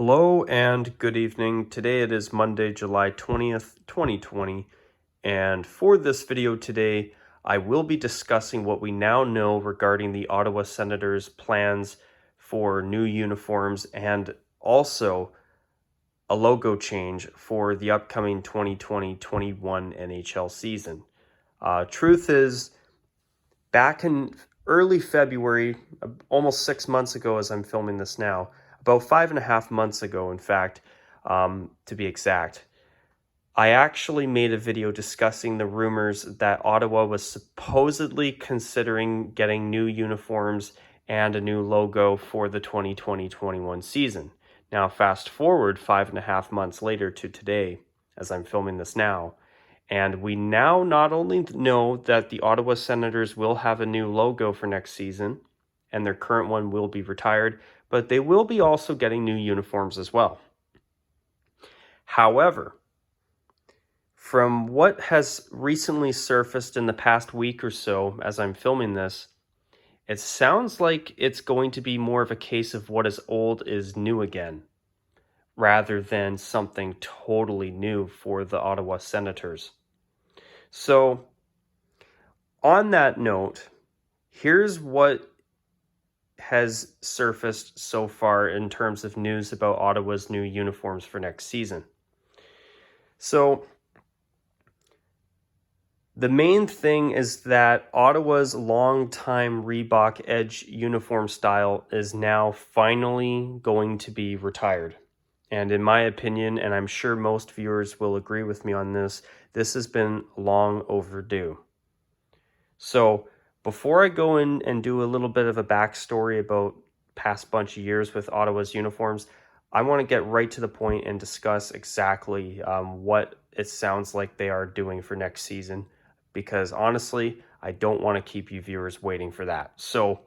Hello and good evening. Today it is Monday, July 20th, 2020, and for this video today, I will be discussing what we now know regarding the Ottawa Senators' plans for new uniforms and also a logo change for the upcoming 2020-21 NHL season. Truth is, back in early February, almost 6 months ago as I'm filming this now, about 5.5 months ago, in fact, to be exact, I actually made a video discussing the rumors that Ottawa was supposedly considering getting new uniforms and a new logo for the 2020-21 season. Now, fast forward 5.5 months later to today, as I'm filming this now, and we now not only know that the Ottawa Senators will have a new logo for next season, and their current one will be retired, but they will be also getting new uniforms as well. However, from what has recently surfaced in the past week or so as I'm filming this, it sounds like it's going to be more of a case of what is old is new again, rather than something totally new for the Ottawa Senators. So, on that note, here's what has surfaced so far in terms of news about Ottawa's new uniforms for next season. So, the main thing is that Ottawa's longtime Reebok Edge uniform style is now finally going to be retired. And in my opinion, and I'm sure most viewers will agree with me on this, this has been long overdue. So before I go in and do a little bit of a backstory about past bunch of years with Ottawa's uniforms, I want to get right to the point and discuss exactly what it sounds like they are doing for next season, because honestly, I don't want to keep you viewers waiting for that. So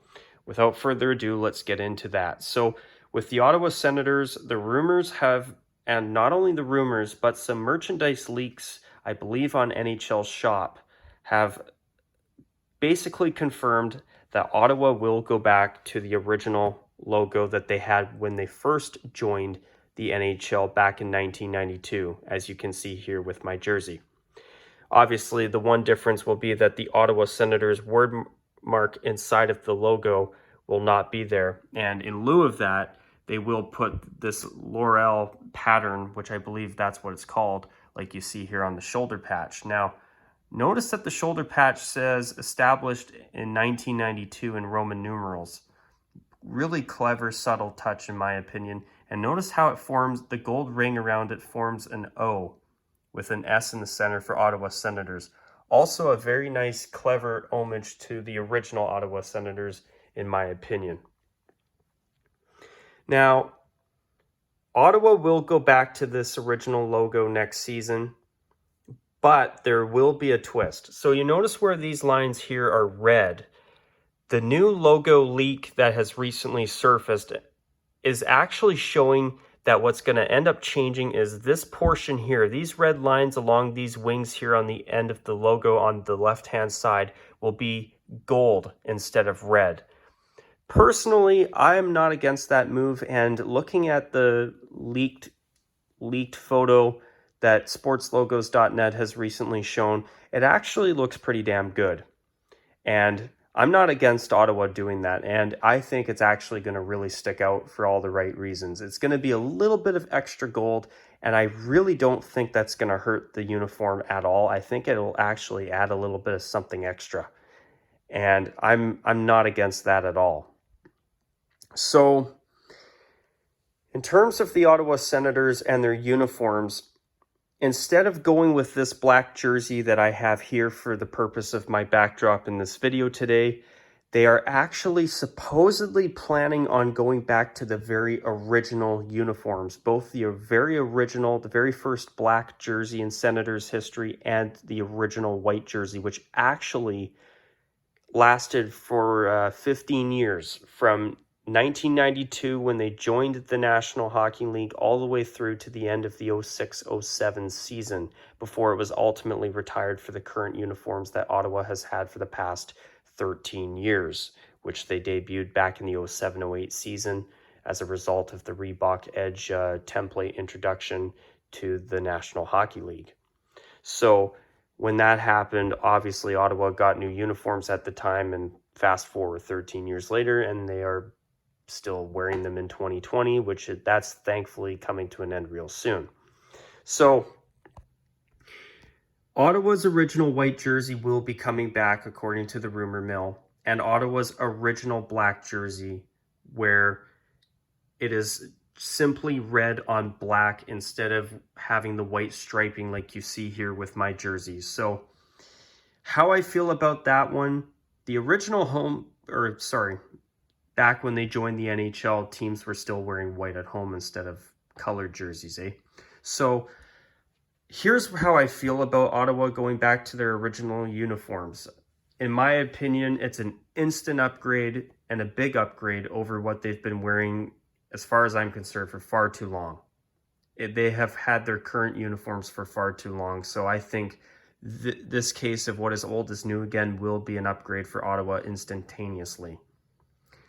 without further ado, let's get into that. So with the Ottawa Senators, the rumors have, and not only the rumors, but some merchandise leaks, I believe on NHL Shop, have basically confirmed that Ottawa will go back to the original logo that they had when they first joined the NHL back in 1992, as you can see here with my jersey. Obviously, the one difference will be that the Ottawa Senators word mark inside of the logo will not be there, and in lieu of that, they will put this Laurel pattern, which I believe that's what it's called, like you see here on the shoulder patch. Now, notice that the shoulder patch says established in 1992 in Roman numerals. Really clever, subtle touch in my opinion. And notice how it forms, the gold ring around it forms an O with an S in the center for Ottawa Senators. Also a very nice, clever homage to the original Ottawa Senators in my opinion. Now, Ottawa will go back to this original logo next season, but there will be a twist. So you notice where these lines here are red. The new logo leak that has recently surfaced is actually showing that what's going to end up changing is this portion here. These red lines along these wings here on the end of the logo on the left-hand side will be gold instead of red. Personally, I am not against that move, and looking at the leaked photo that sportslogos.net has recently shown, it actually looks pretty damn good. And I'm not against Ottawa doing that, and I think it's actually going to really stick out for all the right reasons. It's going to be a little bit of extra gold, and I really don't think that's going to hurt the uniform at all. I think it'll actually add a little bit of something extra, and I'm not against that at all. So, in terms of the Ottawa Senators and their uniforms, instead of going with this black jersey that I have here for the purpose of my backdrop in this video today, they are actually supposedly planning on going back to the very original uniforms, both the very original, the very first black jersey in Senators history, and the original white jersey, which actually lasted for 15 years, from 1992 when they joined the National Hockey League all the way through to the end of the 06-07 season, before it was ultimately retired for the current uniforms that Ottawa has had for the past 13 years, which they debuted back in the 07-08 season as a result of the Reebok Edge template introduction to the National Hockey League. So when that happened, obviously Ottawa got new uniforms at the time, and fast forward 13 years later, and they are still wearing them in 2020, that's thankfully coming to an end real soon. So Ottawa's original white jersey will be coming back according to the rumor mill, and Ottawa's original black jersey, where it is simply red on black instead of having the white striping like you see here with my jerseys. So how I feel about that one, the original back when they joined the NHL, teams were still wearing white at home instead of colored jerseys, eh? So here's how I feel about Ottawa going back to their original uniforms. In my opinion, it's an instant upgrade and a big upgrade over what they've been wearing, as far as I'm concerned, for far too long. They have had their current uniforms for far too long. So I think this case of what is old is new again will be an upgrade for Ottawa instantaneously.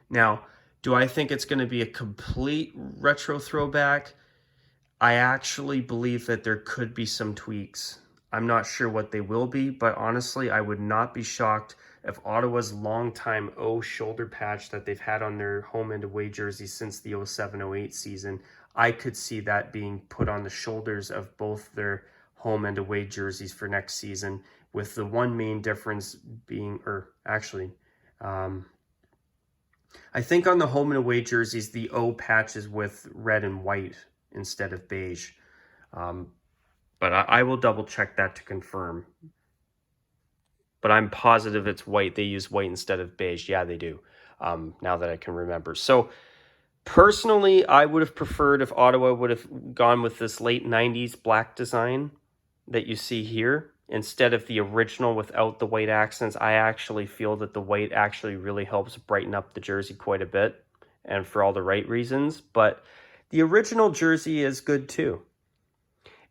Now, do I think it's going to be a complete retro throwback? I actually believe that there could be some tweaks. I'm not sure what they will be, but honestly, I would not be shocked if Ottawa's longtime O shoulder patch that they've had on their home and away jerseys since the 07-08 season, I could see that being put on the shoulders of both their home and away jerseys for next season, with the one main difference being, I think on the home and away jerseys, the O patch is with red and white instead of beige. But I will double check that to confirm. But I'm positive it's white. They use white instead of beige. Yeah, they do. Now that I can remember. So personally, I would have preferred if Ottawa would have gone with this late 90s black design that you see here instead of the original without the white accents. I actually feel that the white actually really helps brighten up the jersey quite a bit, and for all the right reasons. But the original jersey is good too.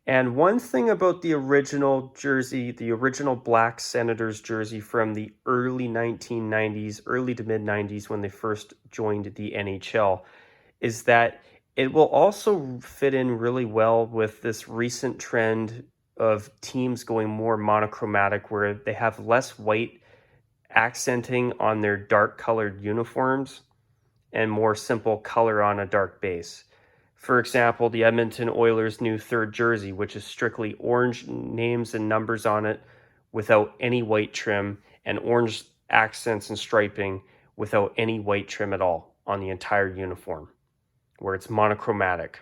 And one thing about the original jersey, the original black Senators jersey from the early 1990s, early to mid 90s when they first joined the NHL, is that it will also fit in really well with this recent trend of teams going more monochromatic, where they have less white accenting on their dark colored uniforms and more simple color on a dark base. For example, the Edmonton Oilers' new third jersey, which is strictly orange names and numbers on it without any white trim, and orange accents and striping without any white trim at all on the entire uniform, where it's monochromatic.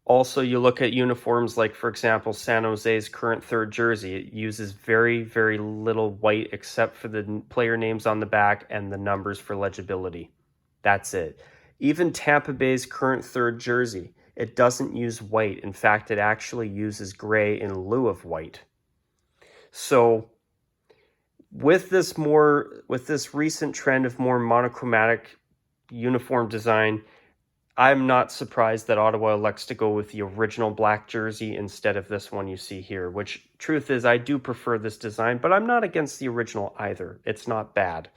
Also, you look at uniforms like, for example, San Jose's current third jersey. It uses very, very little white except for the player names on the back and the numbers for legibility. That's it. Even Tampa Bay's current third jersey, it doesn't use white. In fact, it actually uses gray in lieu of white. So with this recent trend of more monochromatic uniform design, I'm not surprised that Ottawa elects to go with the original black jersey instead of this one you see here, which, truth is, I do prefer this design, but I'm not against the original either. It's not bad.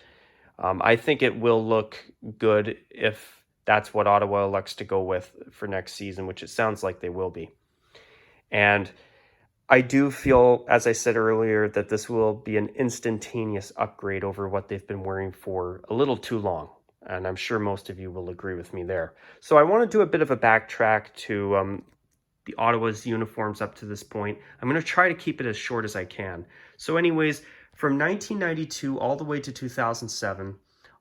I think it will look good if that's what Ottawa elects to go with for next season, which it sounds like they will be. And I do feel, as I said earlier, that this will be an instantaneous upgrade over what they've been wearing for a little too long. And I'm sure most of you will agree with me there. So I want to do a bit of a backtrack to the Ottawa's uniforms up to this point. I'm going to try to keep it as short as I can. So anyways, from 1992 all the way to 2007,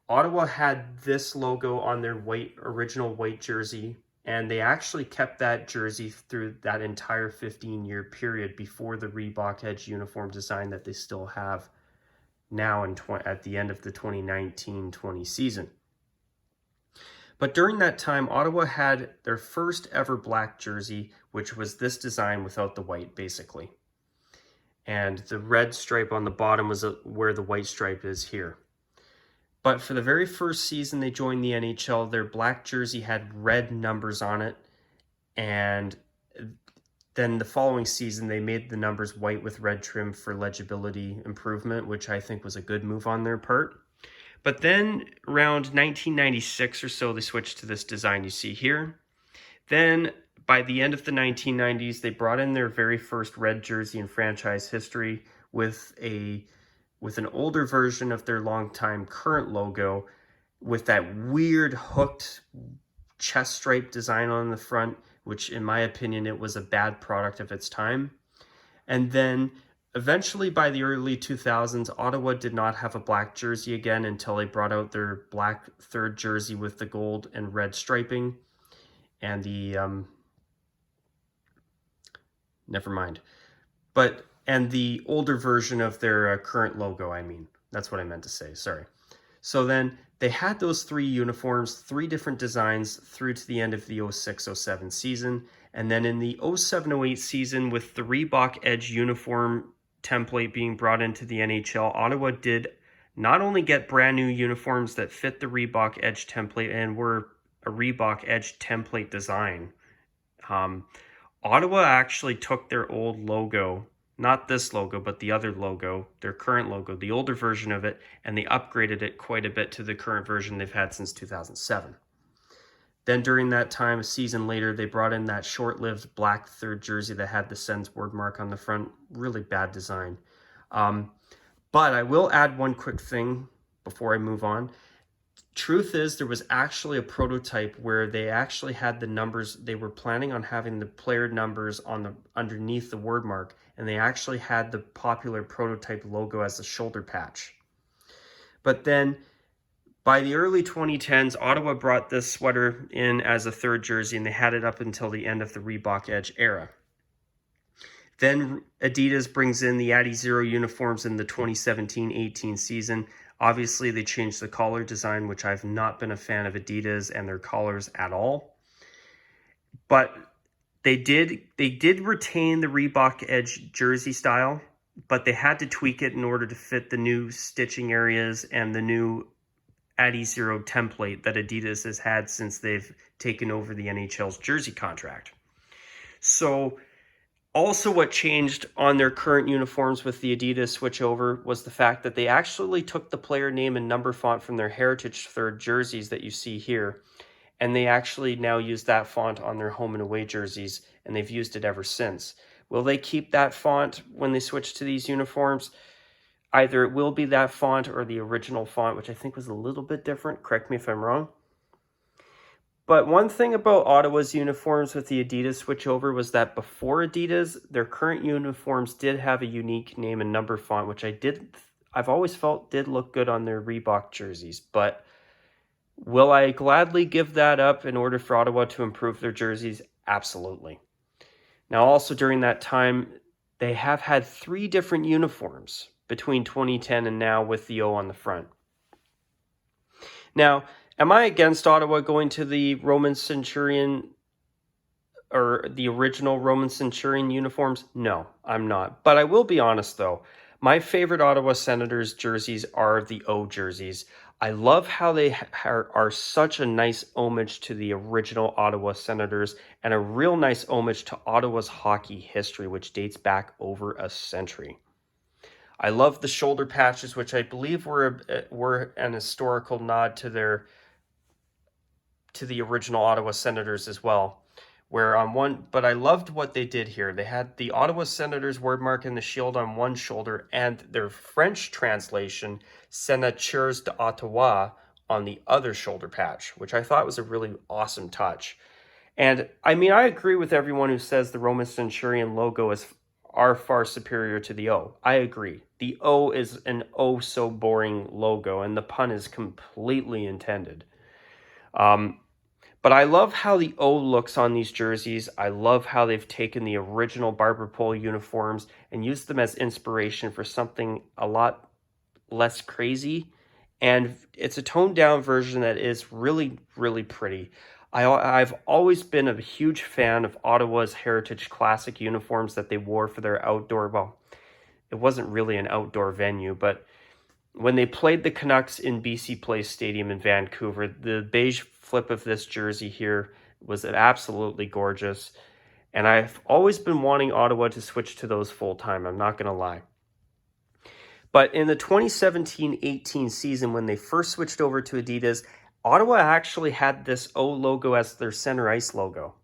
Ottawa had this logo on their original white jersey, and they actually kept that jersey through that entire 15-year period before the Reebok Edge uniform design that they still have now at the end of the 2019-20 season. But during that time, Ottawa had their first ever black jersey, which was this design without the white, basically. And the red stripe on the bottom was where the white stripe is here. But for the very first season they joined the NHL, their black jersey had red numbers on it. And then the following season, they made the numbers white with red trim for legibility improvement, which I think was a good move on their part. But then around 1996 or so, they switched to this design you see here. Then by the end of the 1990s, they brought in their very first red jersey in franchise history with an older version of their longtime current logo with that weird hooked chest stripe design on the front, which in my opinion, it was a bad product of its time. And then eventually by the early 2000s, Ottawa did not have a black jersey again until they brought out their black third jersey with the gold and red striping and the, never mind. And the older version of their current logo, I mean. That's what I meant to say, sorry. So then they had those 3 uniforms, 3 different designs through to the end of the 06-07 season. And then in the 07-08 season, with the Reebok Edge uniform template being brought into the NHL, Ottawa did not only get brand new uniforms that fit the Reebok Edge template and were a Reebok Edge template design. Ottawa actually took their old logo, not this logo, but the other logo, their current logo, the older version of it, and they upgraded it quite a bit to the current version they've had since 2007. Then during that time, a season later, they brought in that short-lived black third jersey that had the Sens word mark on the front. Really bad design. But I will add one quick thing before I move on. Truth is, there was actually a prototype where they actually had the numbers. They were planning on having the player numbers on underneath the word mark, and they actually had the popular prototype logo as a shoulder patch. But then by the early 2010s, Ottawa brought this sweater in as a third jersey, and they had it up until the end of the Reebok Edge era. Then Adidas brings in the Adizero uniforms in the 2017-18 season. Obviously, they changed the collar design, which I've not been a fan of Adidas and their collars at all. But they did retain the Reebok Edge jersey style, but they had to tweak it in order to fit the new stitching areas and the new Adizero template that Adidas has had since they've taken over the NHL's jersey contract. So also what changed on their current uniforms with the Adidas switchover was the fact that they actually took the player name and number font from their Heritage third jerseys that you see here, and they actually now use that font on their home and away jerseys, and they've used it ever since. Will they keep that font when they switch to these uniforms? Either it will be that font or the original font, which I think was a little bit different. Correct me if I'm wrong. But one thing about Ottawa's uniforms with the Adidas switchover was that before Adidas, their current uniforms did have a unique name and number font, which I've always felt did look good on their Reebok jerseys. But will I gladly give that up in order for Ottawa to improve their jerseys? Absolutely. Now, also during that time, they have had 3 different uniforms between 2010 and now with the O on the front. Now, am I against Ottawa going to the Roman Centurion or the original Roman Centurion uniforms? No, I'm not. But I will be honest, though. My favorite Ottawa Senators jerseys are the O jerseys. I love how they are such a nice homage to the original Ottawa Senators and a real nice homage to Ottawa's hockey history, which dates back over a century. I love the shoulder patches, which I believe were an historical nod to the original Ottawa Senators as well. But I loved what they did here. They had the Ottawa Senators word mark and the shield on one shoulder, and their French translation, Sénateurs d'Ottawa, on the other shoulder patch, which I thought was a really awesome touch. And I mean, I agree with everyone who says the Roman Centurion logo are far superior to the O. I agree. The O is an oh so boring logo, and the pun is completely intended. But I love how the O looks on these jerseys. I love how they've taken the original barber pole uniforms and used them as inspiration for something a lot less crazy. And it's a toned down version that is really, really pretty. I've always been a huge fan of Ottawa's Heritage Classic uniforms that they wore for their outdoor, well, it wasn't really an outdoor venue, but when they played the Canucks in BC Place Stadium in Vancouver, the beige flip of this jersey here was absolutely gorgeous. And I've always been wanting Ottawa to switch to those full time, I'm not going to lie. But in the 2017-18 season, when they first switched over to Adidas, Ottawa actually had this O logo as their center ice logo.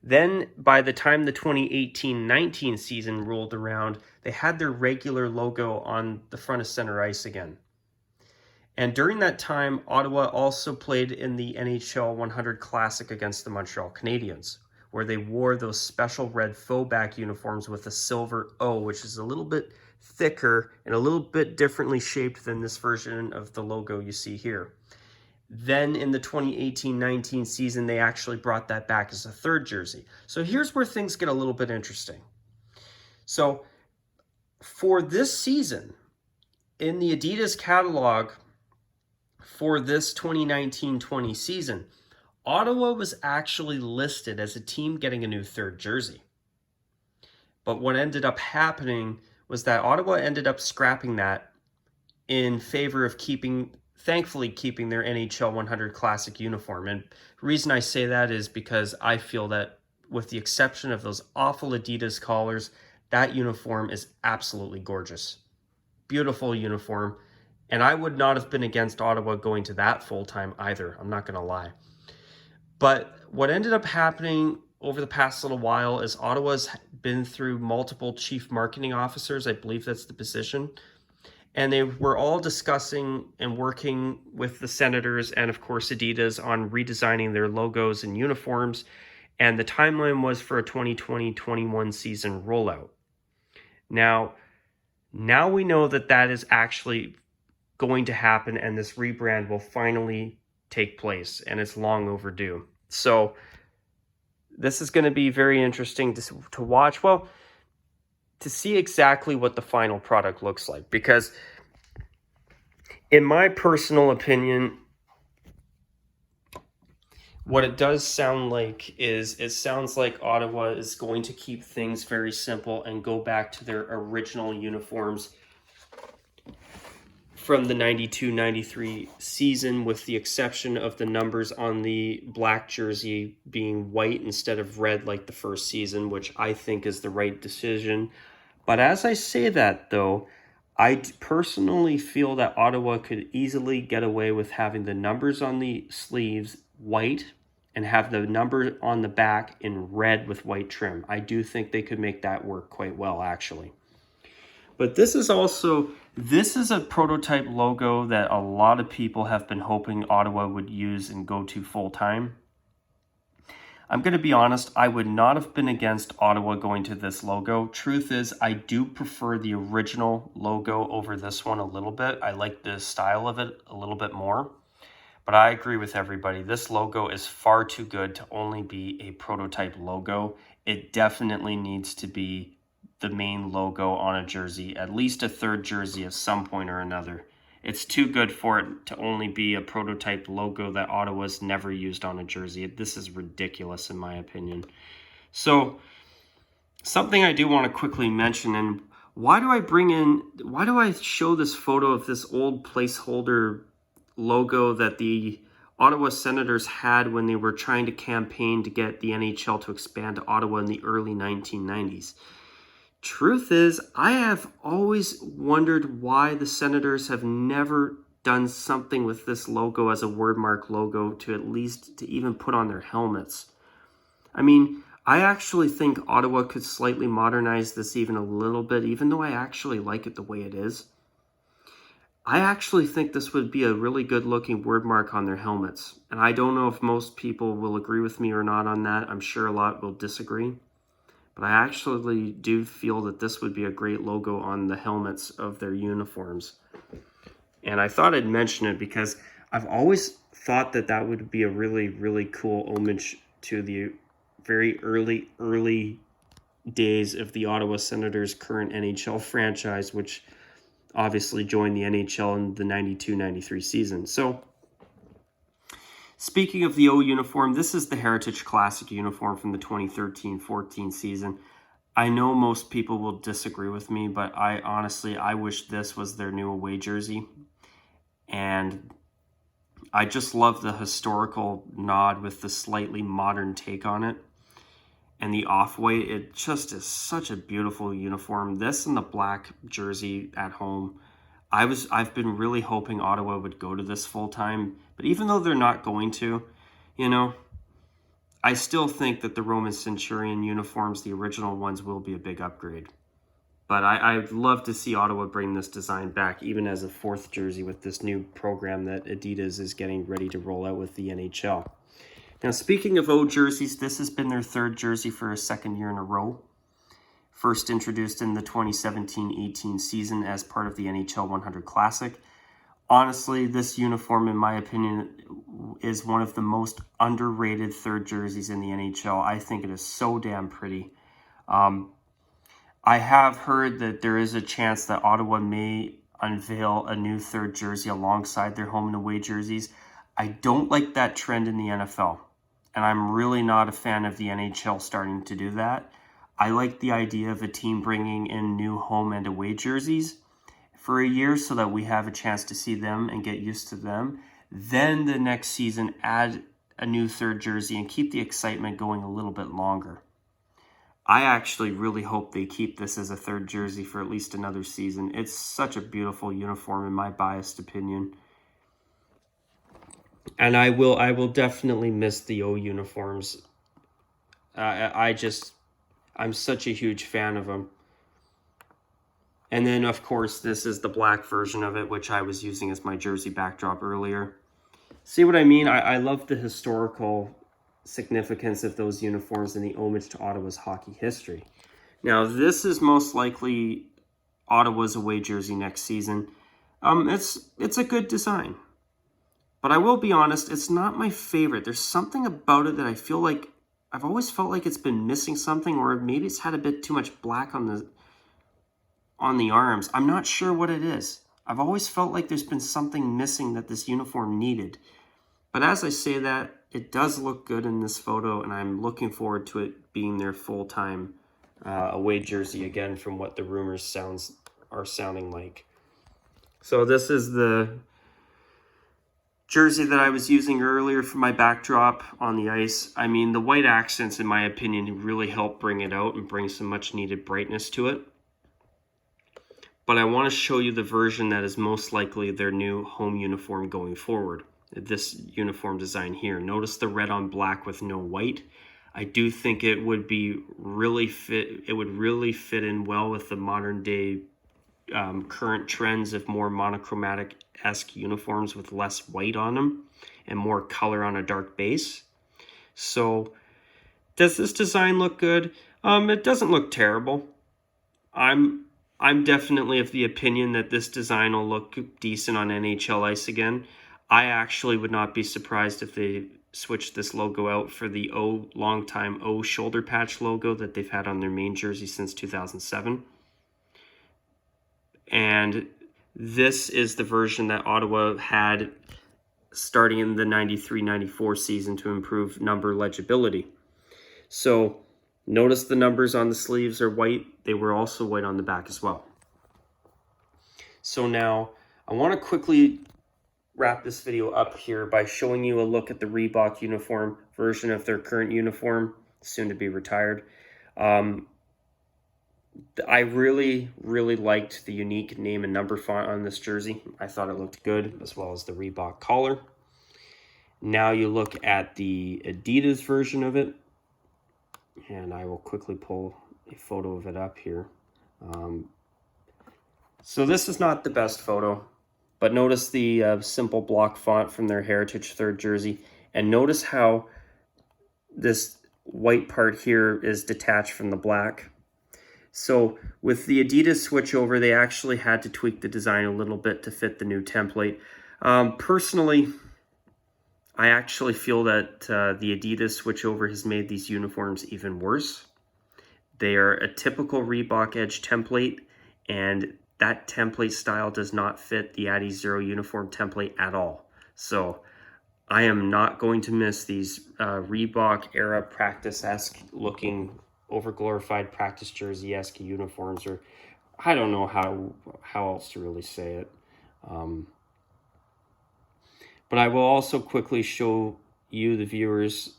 Then by the time the 2018-19 season rolled around, they had their regular logo on the front of center ice again. And during that time, Ottawa also played in the NHL 100 Classic against the Montreal Canadiens, where they wore those special red faux back uniforms with a silver O, which is a little bit thicker and a little bit differently shaped than this version of the logo you see here. Then in the 2018-19 season, they actually brought that back as a third jersey. So here's where things get a little bit interesting. So for this season, in the Adidas catalog for this 2019-20 season, Ottawa was actually listed as a team getting a new third jersey. But what ended up happening was that Ottawa ended up scrapping that in favor of thankfully keeping their NHL 100 Classic uniform. And the reason I say that is because I feel that with the exception of those awful Adidas collars, that uniform is absolutely gorgeous. Beautiful uniform. And I would not have been against Ottawa going to that full-time either. I'm not going to lie. But what ended up happening over the past little while is Ottawa's been through multiple chief marketing officers. I believe that's the position. And they were all discussing and working with the Senators and, of course, Adidas on redesigning their logos and uniforms. And the timeline was for a 2020-21 season rollout. Now we know that that is actually going to happen and this rebrand will finally take place, and it's long overdue. So this is going to be very interesting to watch. Well, to see exactly what the final product looks like, because in my personal opinion, what it does sound like is it sounds like Ottawa is going to keep things very simple and go back to their original uniforms from the 92-93 season, with the exception of the numbers on the black jersey being white instead of red like the first season, which I think is the right decision. But as I say that, though, I personally feel that Ottawa could easily get away with having the numbers on the sleeves white and have the number on the back in red with white trim. I do think they could make that work quite well, actually. But this is a prototype logo that a lot of people have been hoping Ottawa would use and go to full time. I'm going to be honest, I would not have been against Ottawa going to this logo. Truth is, I do prefer the original logo over this one a little bit. I like the style of it a little bit more. But I agree with everybody. This logo is far too good to only be a prototype logo. It definitely needs to be the main logo on a jersey, at least a third jersey at some point or another. It's too good for it to only be a prototype logo that Ottawa's never used on a jersey. This is ridiculous in my opinion. So something I do want to quickly mention, and why do I show this photo of this old placeholder logo that the Ottawa Senators had when they were trying to campaign to get the NHL to expand to Ottawa in the early 1990s. Truth is, I have always wondered why the Senators have never done something with this logo as a wordmark logo to even put on their helmets. I mean, I actually think Ottawa could slightly modernize this even a little bit, even though I actually like it the way it is. I actually think this would be a really good looking wordmark on their helmets. And I don't know if most people will agree with me or not on that. I'm sure a lot will disagree. But I actually do feel that this would be a great logo on the helmets of their uniforms. And I thought I'd mention it because I've always thought that that would be a really, really cool homage to the very early days of the Ottawa Senators' current NHL franchise, which obviously joined the NHL in the 92-93 season. So, speaking of the O uniform, this is the Heritage Classic uniform from the 2013-14 season. I know most people will disagree with me, but I wish this was their new away jersey. And I just love the historical nod with the slightly modern take on it. And the off-white, it just is such a beautiful uniform. This and the black jersey at home, I've been really hoping Ottawa would go to this full time, but even though they're not going to, you know, I still think that the Roman Centurion uniforms, the original ones, will be a big upgrade. But I'd love to see Ottawa bring this design back, even as a fourth jersey with this new program that Adidas is getting ready to roll out with the NHL. Now, speaking of O jerseys, this has been their third jersey for a second year in a row. First introduced in the 2017-18 season as part of the NHL 100 Classic. Honestly, this uniform, in my opinion, is one of the most underrated third jerseys in the NHL. I think it is so damn pretty. I have heard that there is a chance that Ottawa may unveil a new third jersey alongside their home and away jerseys. I don't like that trend in the NFL, and I'm really not a fan of the NHL starting to do that. I like the idea of a team bringing in new home and away jerseys for a year so that we have a chance to see them and get used to them. Then the next season, add a new third jersey and keep the excitement going a little bit longer. I actually really hope they keep this as a third jersey for at least another season. It's such a beautiful uniform in my biased opinion. And I will definitely miss the O uniforms. I'm such a huge fan of them. And then, of course, this is the black version of it, which I was using as my jersey backdrop earlier. See what I mean? I love the historical significance of those uniforms and the homage to Ottawa's hockey history. Now, this is most likely Ottawa's away jersey next season. It's a good design. But I will be honest, it's not my favorite. There's something about it that I feel like I've always felt like it's been missing something, or maybe it's had a bit too much black on the arms. I'm not sure what it is. I've always felt like there's been something missing that this uniform needed. But as I say that, it does look good in this photo, and I'm looking forward to it being their full-time away jersey again, from what the rumors are sounding like. So this is the jersey that I was using earlier for my backdrop on the ice. I mean, the white accents, in my opinion, really help bring it out and bring some much needed brightness to it. But I want to show you the version that is most likely their new home uniform going forward. This uniform design here. Notice the red on black with no white. I do think it would really fit in well with the modern day current trends of more monochromatic-esque uniforms with less white on them and more color on a dark base. So does this design look good? It doesn't look terrible. I'm definitely of the opinion that this design will look decent on NHL ice again. I actually would not be surprised if they switched this logo out for the longtime O shoulder patch logo that they've had on their main jersey since 2007. And this is the version that Ottawa had starting in the 93-94 season to improve number legibility. So notice the numbers on the sleeves are white. They were also white on the back as well. So now I want to quickly wrap this video up here by showing you a look at the Reebok uniform version of their current uniform, soon to be retired. I really liked the unique name and number font on this jersey. I thought it looked good, as well as the Reebok collar. Now you look at the Adidas version of it, and I will quickly pull a photo of it up here. So this is not the best photo, but notice the simple block font from their Heritage third jersey, and notice how this white part here is detached from the black. So with the Adidas switchover, they actually had to tweak the design a little bit to fit the new template. Personally, I actually feel that the Adidas switchover has made these uniforms even worse. They are a typical Reebok Edge template, and that template style does not fit the Adi Zero uniform template at all. So I am not going to miss these Reebok era practice-esque looking over-glorified practice jersey-esque uniforms, or I don't know how else to really say it. But I will also quickly show you, the viewers,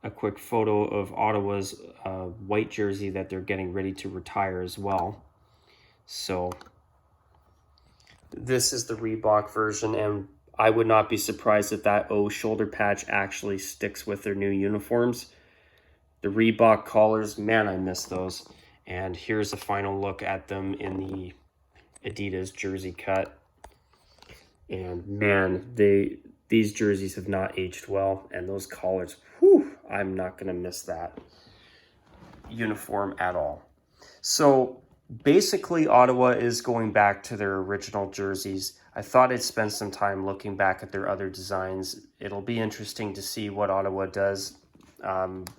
a quick photo of Ottawa's white jersey that they're getting ready to retire as well. So This is the Reebok version, and I would not be surprised if that O shoulder patch actually sticks with their new uniforms. The Reebok collars, man, I miss those. And here's a final look at them in the Adidas jersey cut. And man, these jerseys have not aged well, and those collars, whew, I'm not going to miss that uniform at all. So basically, Ottawa is going back to their original jerseys. I thought I'd spend some time looking back at their other designs. It'll be interesting to see what Ottawa does,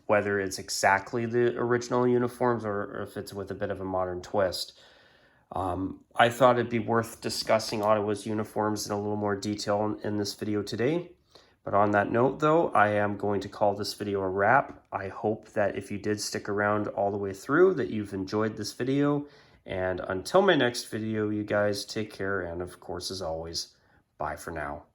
whether it's exactly the original uniforms or if it's with a bit of a modern twist. I thought it'd be worth discussing Ottawa's uniforms in a little more detail in this video today. But on that note, though, I am going to call this video a wrap. I hope that if you did stick around all the way through, that you've enjoyed this video. And until my next video, you guys take care. And of course, as always, bye for now.